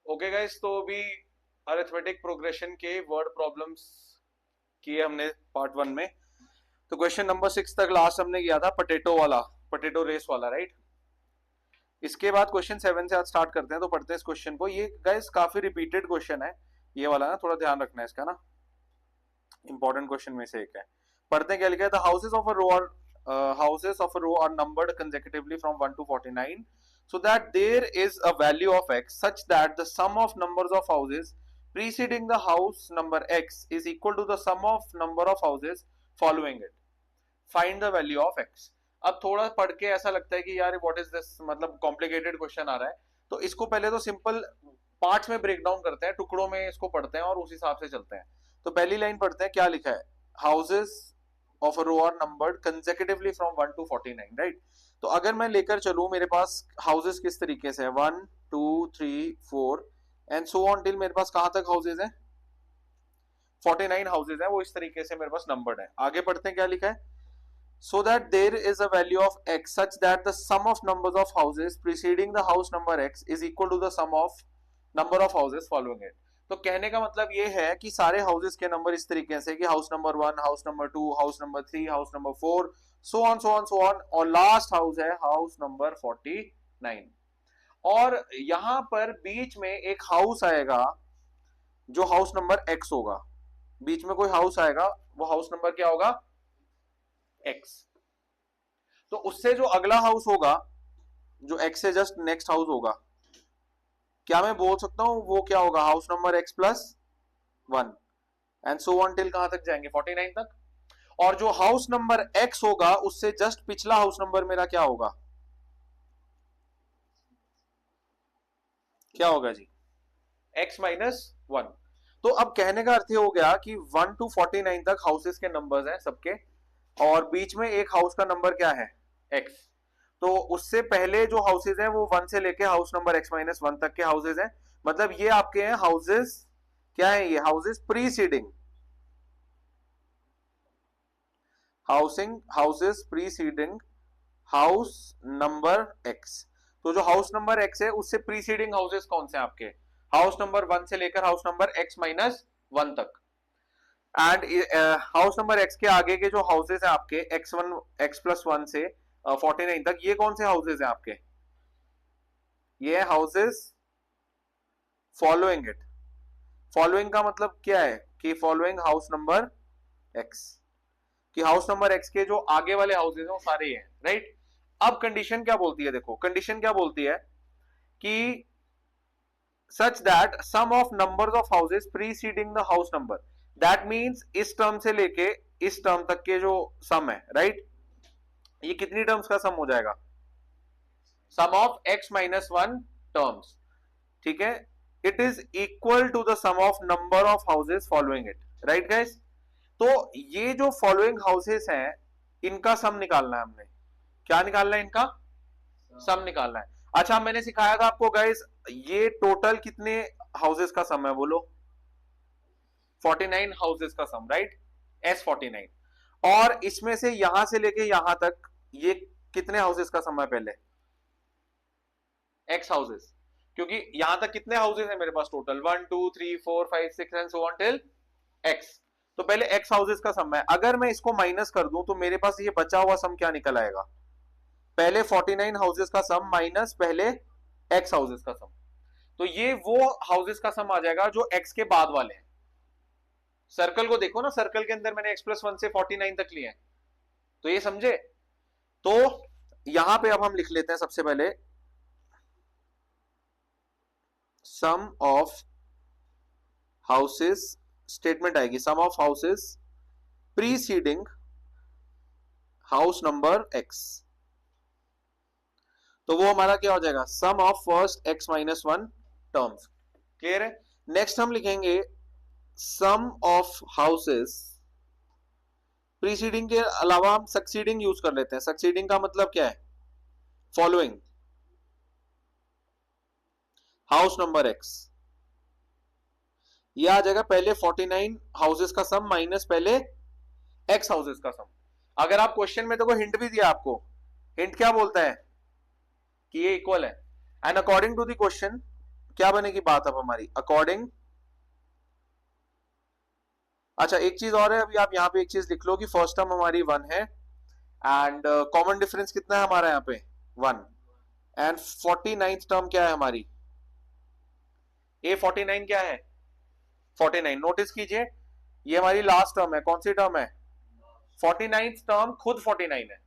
Okay guys, तो अभी arithmetic progression के वर्ड प्रॉब्लम्स किए हमने पार्ट वन में। तो क्वेश्चन नंबर 6 तक लास्ट हमने किया था, पटेटो वाला, पटेटो रेस वाला, राइट। इसके बाद क्वेश्चन 7 से आज स्टार्ट करते हैं। तो पढ़ते हैं इस क्वेश्चन को। ये गाइस काफी रिपीटेड क्वेश्चन है, ये वाला ना, थोड़ा ध्यान रखना है इसका ना, इंपॉर्टेंट क्वेश्चन में से एक है। पढ़ते हैं क्या लिखा है। The houses of a row are houses of a row are numbered consecutively from 1 to 49 so that there is a value of x such that the sum of numbers of houses preceding the house number x is equal to the sum of number of houses following it. Find the value of x. अब थोड़ा पढ़ के ऐसा लगता है कि यार what is this, मतलब कॉम्प्लिकेटेड क्वेश्चन आ रहा है। तो इसको पहले तो सिंपल पार्ट्स में ब्रेक डाउन करते हैं, टुकड़ों में इसको पढ़ते हैं और उस हिसाब से चलते हैं। तो पहली लाइन पढ़ते हैं, क्या लिखा है। Houses of a row are numbered consecutively from 1 to 49, right. तो अगर मैं लेकर चलूं, मेरे पास हाउसेस किस तरीके से है, 1 2 3 4 एंड सो ऑन टिल मेरे पास कहां तक हाउसेस हैं, 49 हाउसेस हैं, वो इस तरीके से मेरे पास नंबर्ड है। आगे पढ़ते हैं, क्या लिखा है। So that there is a value of x such that the sum of numbers of houses preceding the house number x is equal to the sum of number of houses following it. तो कहने का मतलब ये है कि सारे houses के number इस तरीके से कि house number 1, house number 2, house number 3, house number 4, so on so on so on, और लास्ट हाउस है हाउस नंबर 49। और यहां पर बीच में एक हाउस आएगा जो हाउस नंबर x होगा। बीच में कोई हाउस आएगा, वो हाउस नंबर क्या होगा, x। तो उससे जो अगला हाउस होगा, जो x से जस्ट नेक्स्ट हाउस होगा, क्या मैं बोल सकता हूं वो क्या होगा, house number x plus 1 and so on till कहां तक जाएंगे, 49 तक। और जो हाउस नंबर x होगा उससे जस्ट पिछला हाउस नंबर मेरा क्या होगा, क्या होगा जी, x माइनस 1। तो अब कहने का अर्थ ये हो गया कि 1 to 49 तक हाउसेस के नंबर्स हैं सबके, और बीच में एक हाउस का नंबर क्या है, x। तो उससे पहले जो हाउसेज हैं वो 1 से लेके हाउस नंबर x माइनस 1 तक के हाउसेज हैं। मतलब ये आपके हैं हाउसेज, क्या है ये, houses preceding, houses preceding house number x। तो जो हाउस नंबर x है उससे प्रीसीडिंग हाउसेज कौन से हैं आपके, हाउस नंबर 1 से लेकर हाउस नंबर x माइनस 1 तक। एंड हाउस नंबर x के आगे के जो हाउसेस हैं आपके x1 x प्लस 1 से 49 तक, ये कौन से हाउसेस हैं आपके, ये हाउसेस फॉलोइंग इट। फॉलोइंग का मतलब क्या है कि फॉलोइंग हाउस नंबर x, कि हाउस नंबर x के जो आगे वाले हाउसेस हैं वो सारे हैं, राइट। अब कंडीशन क्या बोलती है, देखो कंडीशन क्या बोलती है कि such that sum of numbers of houses preceding the house number, that means इस टर्म से लेके इस टर्म तक के जो सम है, राइट, ये कितनी टर्म्स का सम हो जाएगा, sum of x minus 1 terms, ठीक है। It is equal to the sum of number of houses following it, right guys. तो ये जो फॉलोइंग हाउसेस हैं इनका सम निकालना है हमने, क्या निकालना है, इनका सम निकालना है। अच्छा, मैंने सिखाया था आपको गाइस, ये टोटल कितने हाउसेस का सम है, बोलो, 49 हाउसेस का सम, राइट, S49। और इसमें से यहां से लेके यहां तक ये कितने हाउसेस का सम है, पहले x हाउसेस, क्योंकि यहां तक कितने हाउसेस हैं मेरे पास total, 1 2 3 4 5 6 and so on till x। तो पहले x हाउसेस का सम है। अगर मैं इसको माइनस कर दूं तो मेरे पास ये बचा हुआ सम क्या निकल आएगा, पहले 49 हाउसेस का सम माइनस पहले x हाउसेस का सम। तो ये वो हाउसेस का सम आ जाएगा जो x के बाद वाले हैं। सर्कल को देखो ना, सर्कल के अंदर मैंने x प्लस 1 से 49 तक लिए हैं, तो ये समझे। तो यहां पे अब हम लिख लेते हैं सबसे पहले, सम ऑफ हाउसेस, स्टेटमेंट आएगी sum of houses preceding house number x। तो वो हमारा क्या हो जाएगा, sum of first x minus 1 terms, clear है। नेक्स्ट हम लिखेंगे सम ऑफ हाउसेस प्रीसीडिंग के अलावा हम सक्सीडिंग यूज कर लेते हैं। सक्सीडिंग का मतलब क्या है, फॉलोइंग हाउस नंबर x, ये आ जाएगा पहले 49 हाउसेस का सम माइनस पहले x हाउसेस का सम। अगर आप क्वेश्चन में देखो हिंट भी दिया आपको, हिंट क्या बोलता है कि ये इक्वल है, and according to the question क्या बनेगी बात अब हमारी अकॉर्डिंग, अच्छा एक चीज और है, अभी आप यहाँ पे एक चीज लिख लो कि फर्स्ट टर्म हमारी 1 है एंड कॉमन डिफरेंस कितना है हमारा यहाँ पे 1, एंड 49th टर्म क्या है हमारी, ए 49 क्या है 49, नोटिस कीजिए ये हमारी लास्ट टर्म है, कौन सी टर्म है 49th टर्म, खुद 49 है,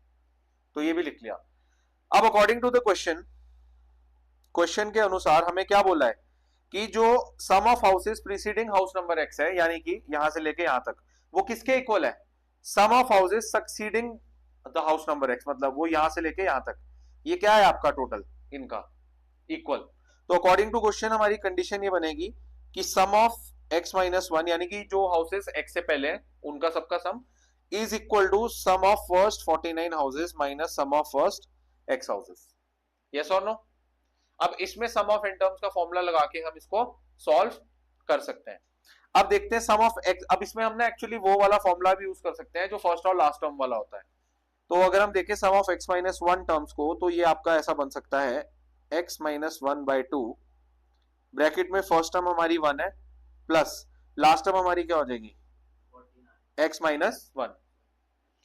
तो ये भी लिख लिया। अब according to the question, question के अनुसार हमें क्या बोला है कि जो sum of houses preceding house number x है, यानी कि यहां से लेके यहां तक, वो किसके इक्वल है, sum of houses succeeding the house number x, मतलब वो यहां से लेके यहां तक, ये क्या है आपका टोटल इनका इक्वल। तो अकॉर्डिंग टू क्वेश्चन हमारी कंडीशन ये बनेगी कि सम ऑफ एक्स माइनस 1, यानी कि जो हाउसेस एक्स से पहले हैं उनका सबका sum, is equal to sum of first 49 houses minus sum of first x houses. Yes और नो। अब इसमें सम ऑफ एन टर्म्स का फॉर्मूला लगा के हम इसको सॉल्व कर सकते हैं। अब देखते हैं सम ऑफ एक्स, अब इसमें हमने एक्चुअली वो वाला फॉर्मूला भी यूज कर सकते हैं जो फर्स्ट और लास्ट टर्म वाला होता है। तो अगर हम देखें सम ऑफ एक्स माइनस 1 टर्म्स को, तो ये आपका ऐसा बन सकता है एक्स माइनस 1/2, ब्रैकेट में फर्स्ट टर्म हमारी 1 है प्लस लास्ट टर्म हमारी क्या हो जाएगी एक्स माइनस 1,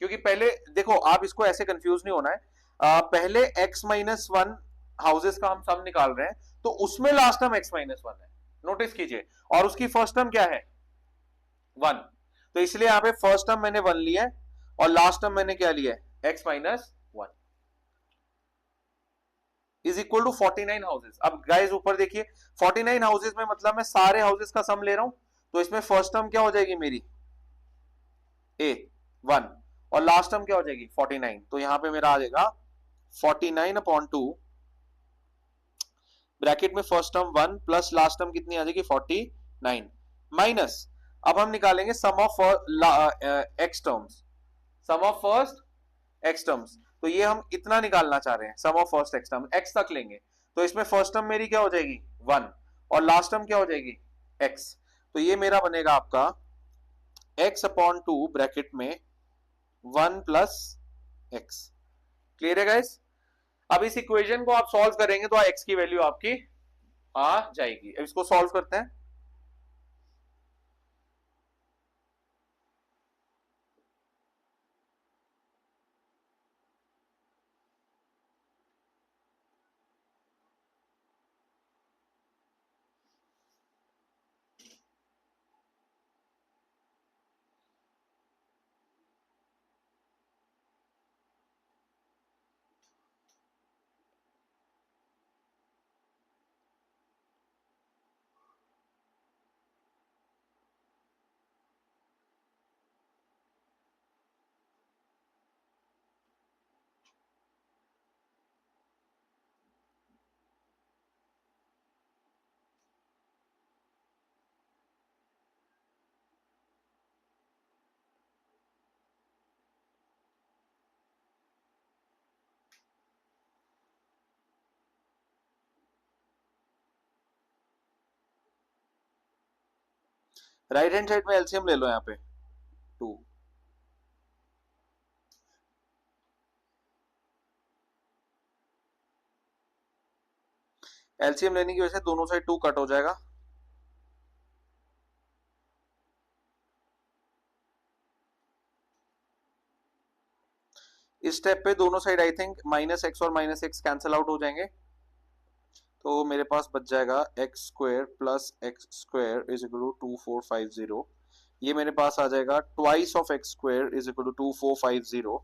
क्योंकि पहले देखो आप इसको ऐसे कंफ्यूज नहीं होना है, पहले x माइनस 1 हाउसेस का हम सम निकाल रहे हैं, तो उसमें लास्ट टर्म x माइनस 1 है, नोटिस कीजिए, और उसकी फर्स्ट टर्म क्या है 1, तो इसलिए यहाँ पे फर्स्ट टर्म मैंने 1 लिया है और लास्ट टर्म मैंने क्या लिया है x minus 1 is equal to 49 houses. अब गाइस ऊपर देखिए 49 हाउसेस में मतलब मैं सारे हाउसेस का सम ले रहा हूं, तो इसमें फर्स्ट टर्म क्या हो जाएगी मेरी a 1 और लास्ट टर्म क्या हो जाएगी 49, तो यहां पे मेरा आ जाएगा 49/2, ब्रैकेट में first term 1 plus last term कितनी आ जाएगी 49 माइनस, अब हम निकालेंगे sum of x terms, sum of first x terms, तो ये हम इतना निकालना चाह रहे हैं, sum of first x term x तक लेंगे, तो इसमें फर्स्ट टर्म मेरी क्या हो जाएगी 1 और लास्ट टर्म क्या हो जाएगी x, तो ये मेरा बनेगा आपका x/2 ब्रैकेट में 1 प्लस x। क्लियर है गाइस। अब इस इक्वेशन को आप सॉल्व करेंगे तो x की वैल्यू आपकी आ जाएगी। अब इसको सॉल्व करते हैं। राइट हैंड साइड में एलसीएम ले लो यहाँ पे 2, एलसीएम लेने की वजह से दोनों साइड 2 कट हो जाएगा, इस स्टेप पे दोनों साइड आई थिंक -x और -x कैंसिल आउट हो जाएंगे, तो मेरे पास बच जाएगा x² plus x² is equal to 2450, ये मेरे पास आ जाएगा twice of x² is equal to 2450,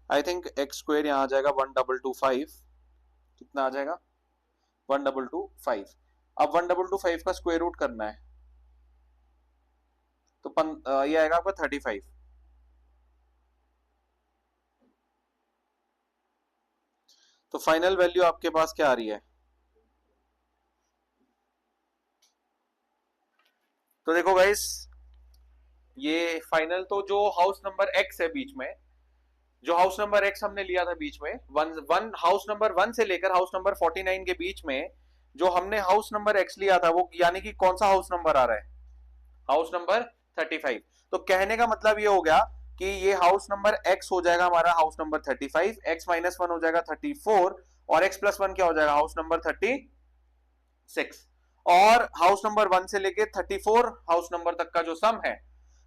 I think x² यहाँ आ जाएगा 1225, कितना आ जाएगा 1225। अब 1225 का स्क्वायर रूट करना है, तो ये आएगा आपका 35, तो फाइनल वैल्यू आपके पास क्या आ रही है, तो देखो गाइस ये फाइनल, तो जो हाउस नंबर x है बीच में, जो हाउस नंबर x हमने लिया था बीच में, वन हाउस नंबर 1 से लेकर हाउस नंबर 49 के बीच में जो हमने हाउस नंबर x लिया था, वो यानी कि कौन सा हाउस नंबर आ रहा है हाउस नंबर 35। तो कहने का मतलब ये हो गया कि ये हाउस नंबर x हो जाएगा हमारा हाउस नंबर 35, x माइनस 1 हो जाएगा 34 और x प्लस 1 क्या हो जाएगा हाउस नंबर 36। और हाउस नंबर 1 से लेके 34 हाउस नंबर तक का जो सम है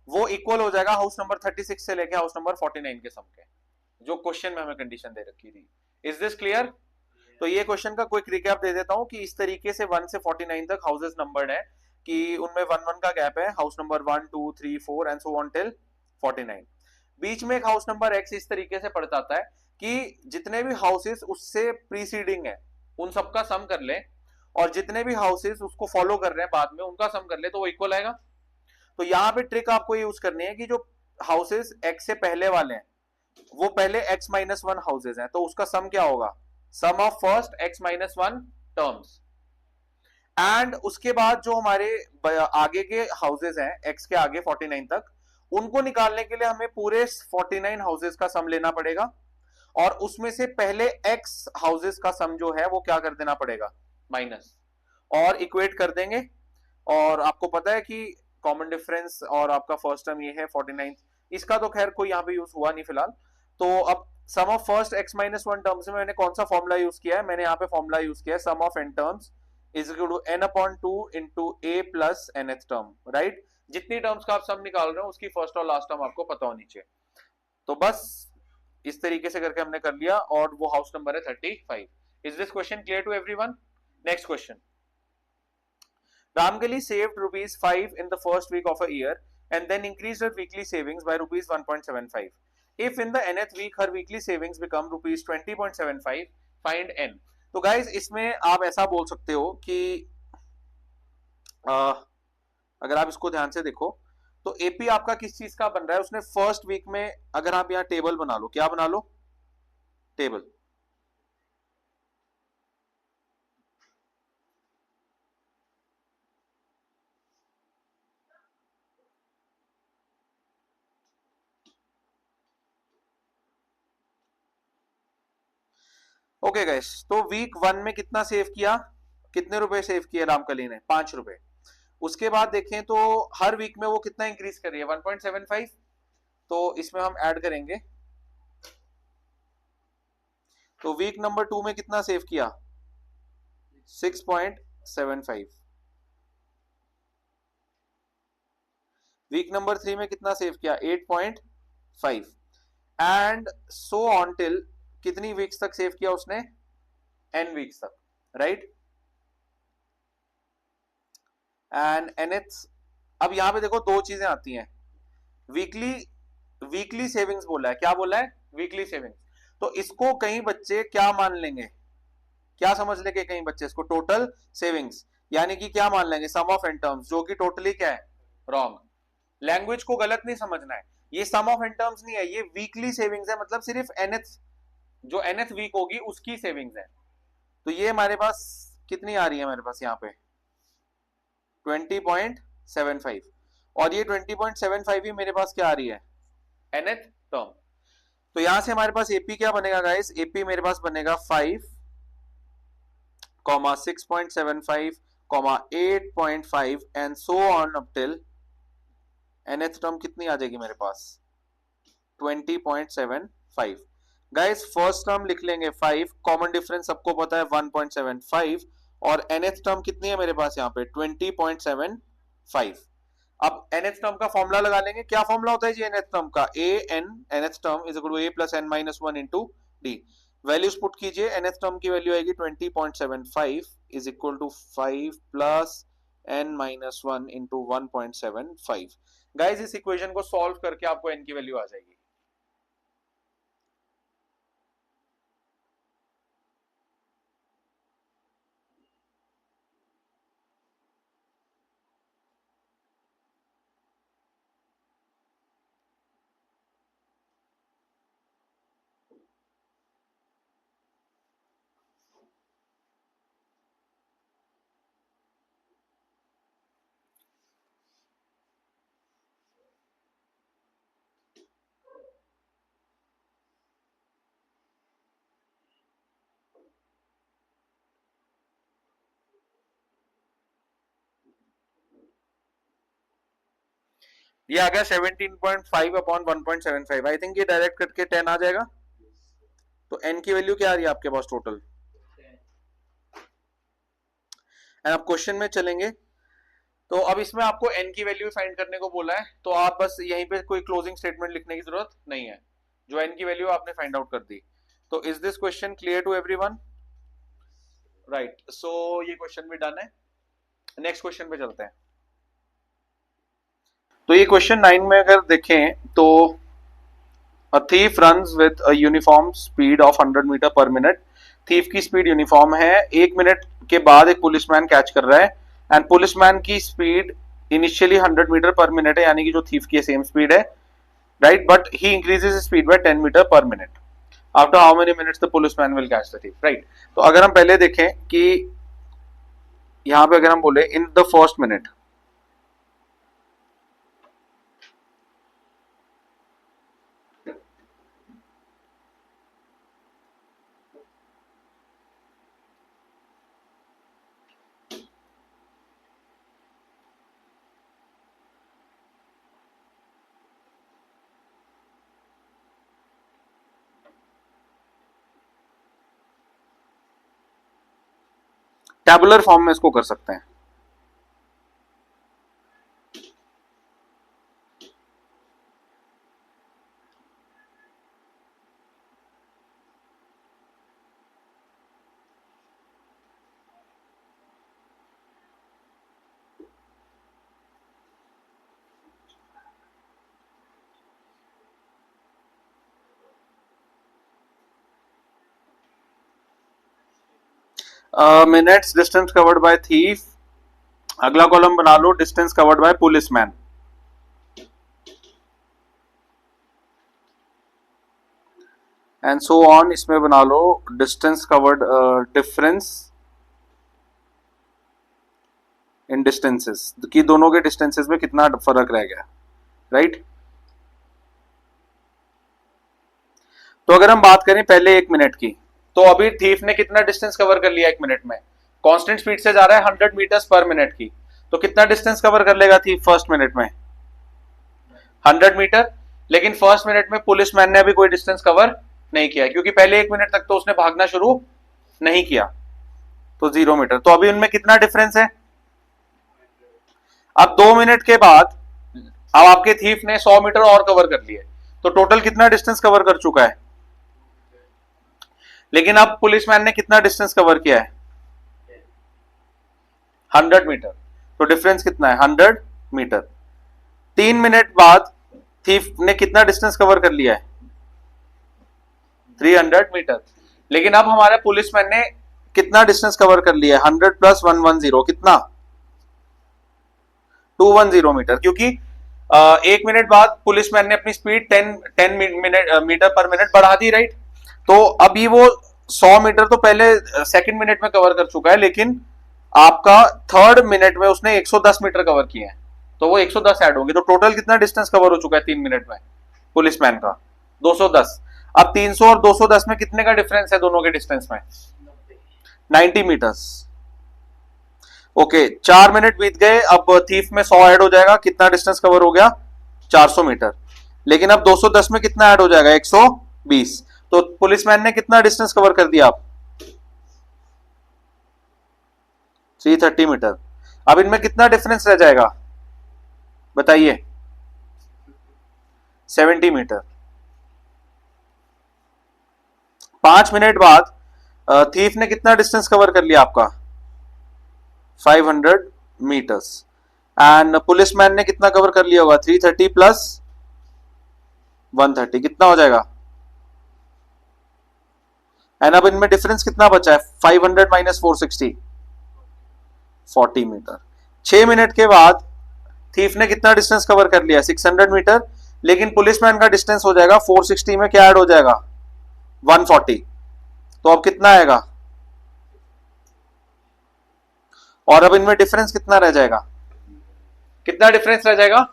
वो इक्वल हो जाएगा हाउस नंबर 36 से लेके हाउस नंबर 49 के सम के, जो क्वेश्चन में हमें कंडीशन दे रखी थी। Is this clear? तो ये क्वेश्चन का क्विक रिकैप दे देता हूं कि इस तरीके से 1 से 49 तक हाउसेस नंबर्ड है कि उनमें 1 1 का गैप है, house number 1 2 3 4 and so on till 49। बीच में एक हाउस नंबर एक्स इस तरीके से पड़ जाता है कि जितने भी हाउसेस उससे प्रीसीडिंग है उन सबका सम कर ले, और जितने भी हाउसेस उसको फॉलो कर रहे हैं बाद में उनका सम कर ले, तो वो इक्वल आएगा। तो यहाँ पे ट्रिक आपको यूज करनी है कि जो हाउसेस एक्स से पहले वाले हैं वो पहले x माइनस 1 हाउसेज हैं, तो उसका सम क्या होगा, sum of first x minus 1 terms. And उसके बाद जो हमारे आगे के हाउसेज हैं x के आगे 49 तक, उनको निकालने के लिए हमें पूरे 49 हाउसेज का सम लेना पड़ेगा, और उसमें से पहले x हाउसेज का सम जो है वो क्या कर देना पड़ेगा, माइनस, और इक्वेट कर देंगे। और आपको पता है कि कॉमन डिफरेंस और आपका फर्स्ट टर्म ये है 49, इसका तो खैर कोई यहाँ पे यूज हुआ नहीं फिलहाल। तो अब sum of first x minus 1 terms में मैंने कौन सा फॉर्मूला यूज किया है, मैंने यहाँ पे फॉर्मूला यूज किया है sum of n terms is equal to n upon 2 into a plus nth term, right. जितनी टर्म्स का आप सम निकाल रहे हो उसकी फर्स्ट और लास्ट टर्म आपको पता होनी चाहिए। तो बस इस तरीके से करके हमने कर लिया, और वो हाउस नंबर है 35। Is this question clear to everyone? Next question. Ramgali saved rupees 5 in the first week of a year and then increased her weekly savings by rupees 1.75. If in the nth week her weekly savings become rupees 20.75, find n. तो guys इसमें आप ऐसा बोल सकते हो कि अगर आप इसको ध्यान से देखो तो एपी आपका किस चीज का बन रहा है, उसने फर्स्ट वीक में, अगर आप यहाँ टेबल बना लो, क्या बना लो, टेबल। ओके गाइस, तो वीक 1 में कितना सेव किया, कितने रुपए सेव किए रामकली ने, 5 रुपए। उसके बाद देखें तो हर वीक में वो कितना इंक्रीज कर रही है, 1.75। तो इसमें हम ऐड करेंगे, तो वीक नंबर 2 में कितना सेव किया, 6.75। वीक नंबर 3 में कितना सेव किया, 8.5, एंड सो ऑन टिल कितनी वीक्स तक सेव किया उसने, n वीक्स तक, राइट। एंड nth, अब यहां पे देखो दो चीजें आती हैं, वीकली सेविंग्स बोला है, क्या बोला है, वीकली सेविंग्स। तो इसको कई बच्चे क्या मान लेंगे, क्या समझ लेंगे कई बच्चे इसको, टोटल सेविंग्स, यानी कि क्या मान लेंगे, सम ऑफ एन टर्म्स, जो कि टोटली क्या है, रॉन्ग। लैंग्वेज को गलत नहीं समझना है, ये सम ऑफ एन टर्म्स नहीं है, ये वीकली सेविंग्स है, मतलब सिर्फ nth, जो nth वीक होगी उसकी सेविंग्स है। तो ये हमारे पास कितनी आ रही है, हमारे पास यहाँ पे 20.75, और ये 20.75 ही मेरे पास क्या आ रही है, nth टर्म। तो यहां से हमारे पास एपी क्या बनेगा गाइस, एपी मेरे पास बनेगा 5, 6.75, 8.5 and so on up till nth term कितनी आ जाएगी मेरे पास, 20.75। गाइस फर्स्ट टर्म लिख लेंगे 5, कॉमन डिफरेंस सबको पता है 1.75, और nth टर्म कितनी है मेरे पास यहाँ पे 20.75। अब nth टर्म का फॉर्मूला लगा लेंगे, क्या फॉर्मूला होता है जी nth टर्म का, a n nth term is equal to a plus n minus 1 into d. Values put कीजिए, nth टर्म की वैल्यू आएगी 20.75 is equal to 5 plus n minus 1 into 1.75। Guys इस इक्वेशन को सॉल्व करके आपको n की value आ जाएगी। ये आ गया 17.5 अपॉन 1.75, आई थिंक ये डायरेक्ट करके 10 आ जाएगा। तो n की वैल्यू क्या आ रही है आपके पास टोटल, एंड अब क्वेश्चन में चलेंगे। तो अब इसमें आपको n की वैल्यू फाइंड करने को बोला है, तो आप बस यहीं पे कोई क्लोजिंग स्टेटमेंट लिखने की जरूरत नहीं है, जो n की वैल्यू आपने फाइंड आउट कर दी। तो is this question clear to everyone? Right, so ये क्वेश्चन भी डन है। नेक्स्ट क्वेश्चन पे चलते हैं। तो ये क्वेश्चन 9 में अगर देखें तो A thief runs with a uniform speed of 100 metre per minute. Thief की स्पीड यूनिफॉर्म है। 1 मिनट के बाद एक पुलिसमैन कैच कर रहा है एंड पुलिसमैन की speed initially 100 metre per minute है, यानी कि जो थीफ की सेम स्पीड है, right, but he increases speed by 10 metre per minute. After how many minutes the policeman will catch the thief, right. तो अगर हम पहले देखें कि यहां पे अगर हम बोले in the first minute, tabular form में इसको कर सकते हैं। Minutes distance covered by thief, अगला कॉलम बना लो distance covered by policeman, and so on. इसमें बना लो distance covered, difference in distances, कि दोनों के डिस्टेंसेस में कितना फर्क रह गया, राइट। तो अगर हम बात करें पहले 1 मिनट की, तो अभी थीफ ने कितना डिस्टेंस कवर कर लिया 1 मिनट में? कांस्टेंट स्पीड से जा रहा है 100 मीटर्स पर मिनट की, तो कितना डिस्टेंस कवर कर लेगा थीफ फर्स्ट मिनट में? 100 मीटर। लेकिन फर्स्ट मिनट में पुलिसमैन ने अभी कोई डिस्टेंस कवर नहीं किया, क्योंकि पहले 1 मिनट तक तो उसने भागना शुरू नहीं किया, तो 0 मीटर। तो अभी उनमें कितना डिफरेंस है? अब 2 मिनट के बाद अब आपके थीफ ने 100 मीटर और कवर कर लिए, तो टोटल कितना डिस्टेंस कवर कर चुका है? लेकिन अब पुलिसमैन ने कितना डिस्टेंस कवर किया है? 100 मीटर। तो डिफरेंस कितना है? 100 मीटर। 3 मिनट बाद थीफ ने कितना डिस्टेंस कवर कर लिया है? 300 मीटर। लेकिन अब हमारे पुलिसमैन ने कितना डिस्टेंस कवर कर लिया है? 100 प्लस 110, कितना? 210 मीटर। क्योंकि 1 मिनट बाद पुलिसमैन ने अपनी स्पीड 10 मीटर पर मिनट बढ़ा दी, राइट। तो अभी वो 100 मीटर तो पहले सेकंड मिनट में कवर कर चुका है, लेकिन आपका थर्ड मिनट में उसने 110 मीटर कवर किए हैं, तो वो 110 ऐड होंगे। तो टोटल कितना डिस्टेंस कवर हो चुका है 3 मिनट में पुलिसमैन का? 210। अब 300 और 210 में कितने का डिफरेंस है दोनों के डिस्टेंस में? 90 मीटर्स। ओके, 4 मिनट बीत गए, अब थीफ में 100 ऐड हो जाएगा, कितना डिस्टेंस कवर हो गया? 400 मीटर। लेकिन अब 210 में कितना ऐड हो जाएगा? 120। तो पुलिसमैन ने कितना डिस्टेंस कवर कर दिया? आप 330 मीटर। अब इनमें कितना डिफरेंस रह जाएगा बताइए? 70 मीटर। 5 मिनट बाद थीफ ने कितना डिस्टेंस कवर कर लिया आपका? 500 मीटर्स। एंड पुलिसमैन ने कितना कवर कर लिया होगा? 330 प्लस 130, कितना हो जाएगा? एंड अब इनमें डिफरेंस कितना बचा है? 500 माइनस 460, 40 मीटर। 6 मिनट के बाद थीफ ने कितना डिस्टेंस कवर कर लिया? 600 मीटर। लेकिन पुलिसमैन का डिस्टेंस हो जाएगा 460 में क्या ऐड हो जाएगा? 140। तो अब कितना आएगा? और अब इनमें डिफरेंस कितना रह जाएगा? कितना डिफरेंस रह जाएगा?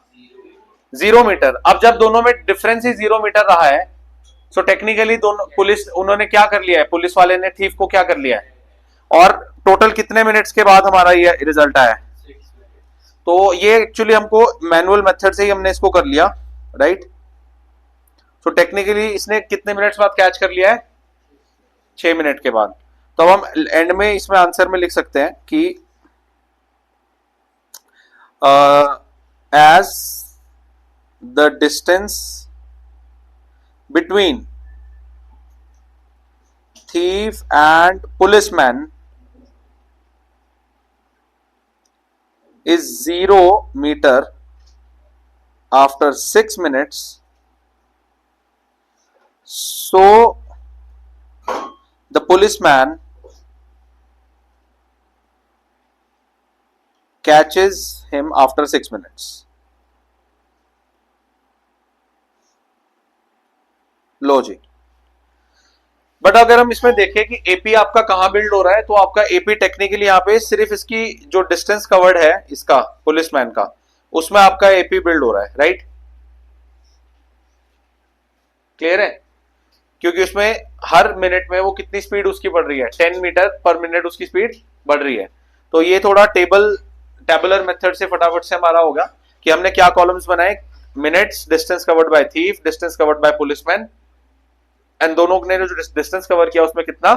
0 मीटर। अब जब दोनों में डिफरेंस ही 0 मीटर रहा है, सो टेक्निकली दोनों पुलिस उन्होंने क्या कर लिया है? पुलिस वाले ने थीफ को क्या कर लिया है? और टोटल कितने मिनट्स के बाद हमारा ये रिजल्ट आया? तो ये एक्चुअली हमको मैनुअल मेथड से ही हमने इसको कर लिया, राइट। सो टेक्निकली इसने कितने मिनट्स बाद कैच कर लिया है? 6 मिनट के बाद। तो अब हम एंड में इसमें आंसर में लिख सकते हैं कि as the distance between thief and policeman is 0 meter after 6 minutes, so the policeman catches him after 6 minutes. लो जी. बट अगर हम इसमें देखें कि एपी आपका कहां बिल्ड हो रहा है, तो आपका एपी टेक्निकली यहाँ पे सिर्फ इसकी जो डिस्टेंस कवर्ड है इसका पुलिसमैन का, उसमें आपका एपी बिल्ड हो रहा है, राइट? क्लियर है? क्योंकि उसमें हर मिनट में वो कितनी स्पीड उसकी बढ़ रही है, 10 मीटर पर मिनट उसकी स्पीड बढ़ रही है. तो ये थोड़ा टेबुलर मेथड से फटाफट से हमारा होगा कि हमने क्या कॉलम्स बनाए, minutes, distance covered by thief, distance covered by policeman, and दोनों ने जो डिस्टेंस कवर किया उसमें कितना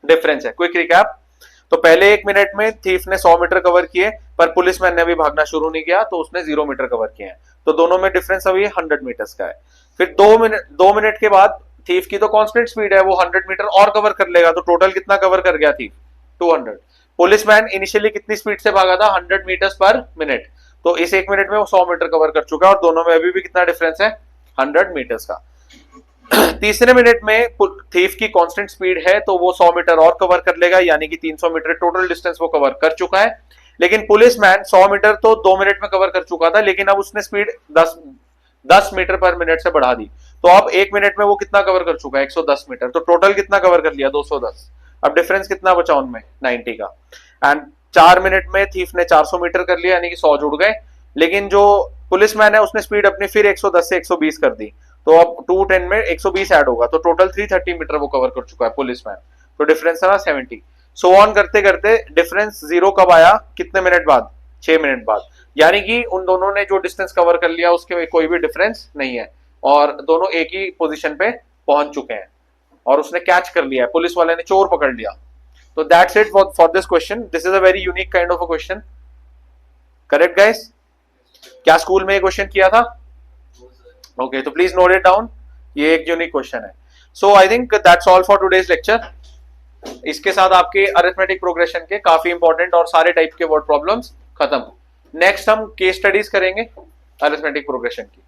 डिफरेंस है. Quick recap. तो पहले 1 मिनट में थीफ ने 100 मीटर कवर किए, पर पुलिसमैन ने अभी भागना शुरू नहीं किया तो उसने 0 मीटर कवर किए हैं. तो दोनों में डिफरेंस अभी 100 मीटर्स का है. फिर 2 मिनट के बाद थीफ की तो कांस्टेंट स्पीड है, वो 100 मीटर और कवर कर लेगा, तो टोटल कितना कवर कर गया थीफ? 200. पुलिसमैन इनिशियली कितनी स्पीड से भागा था? 100 मीटर्स पर मिनट. तो इस 1 मिनट में वो 100 मीटर कवर कर चुका है, और दोनों में अभी भी कितना डिफरेंस है? 100 मीटर्स का. तीसरे मिनट में थीफ की कांस्टेंट स्पीड है, तो वो 100 मीटर और कवर कर लेगा, यानी कि 300 मीटर टोटल डिस्टेंस वो कवर कर चुका है. लेकिन पुलिसमैन 100 मीटर तो 2 मिनट में कवर कर चुका था, लेकिन अब उसने स्पीड 10 मीटर पर मिनट से बढ़ा दी, तो अब 1 मिनट में वो कितना कवर कर चुका है? 110 मीटर. तो टोटल कितना कवर कर लिया? 210. अब डिफरेंस कितना बचा उनमें? 90 का. एंड 4 मिनट में थीफ ने 400 मीटर कर लिया, यानी कि 100 जुड़ गए. लेकिन जो पुलिसमैन है उसने स्पीड अपनी फिर 110 से 120 कर दी, तो अब 210 में 120 ऐड होगा, तो टोटल 330 मीटर वो कवर कर चुका है पुलिसमैन. तो डिफरेंस है 70. सो ऑन करते करते डिफरेंस 0 कब आया? कितने मिनट बाद? 6 मिनट बाद. यानी कि उन दोनों ने जो डिस्टेंस कवर कर लिया उसके कोई भी डिफरेंस नहीं है, और दोनों एक ही पोजीशन पे पहुंच चुके हैं, और उसने कैच कर लिया है, पुलिस वाले ने चोर पकड़ लिया. तो that's it for this question. This is a very unique kind of a question. Correct guys? क्या स्कूल में ये क्वेश्चन किया था? ओके, तो प्लीज नोट इट डाउन. ये एक यूनिक क्वेश्चन है. So I think that's all for today's lecture. इसके साथ आपके अरिथमेटिक प्रोग्रेशन के काफी इंपॉर्टेंट और सारे टाइप के वर्ड प्रॉब्लम्स खत्म. नेक्स्ट हम केस स्टडीज करेंगे अरिथमेटिक प्रोग्रेशन की.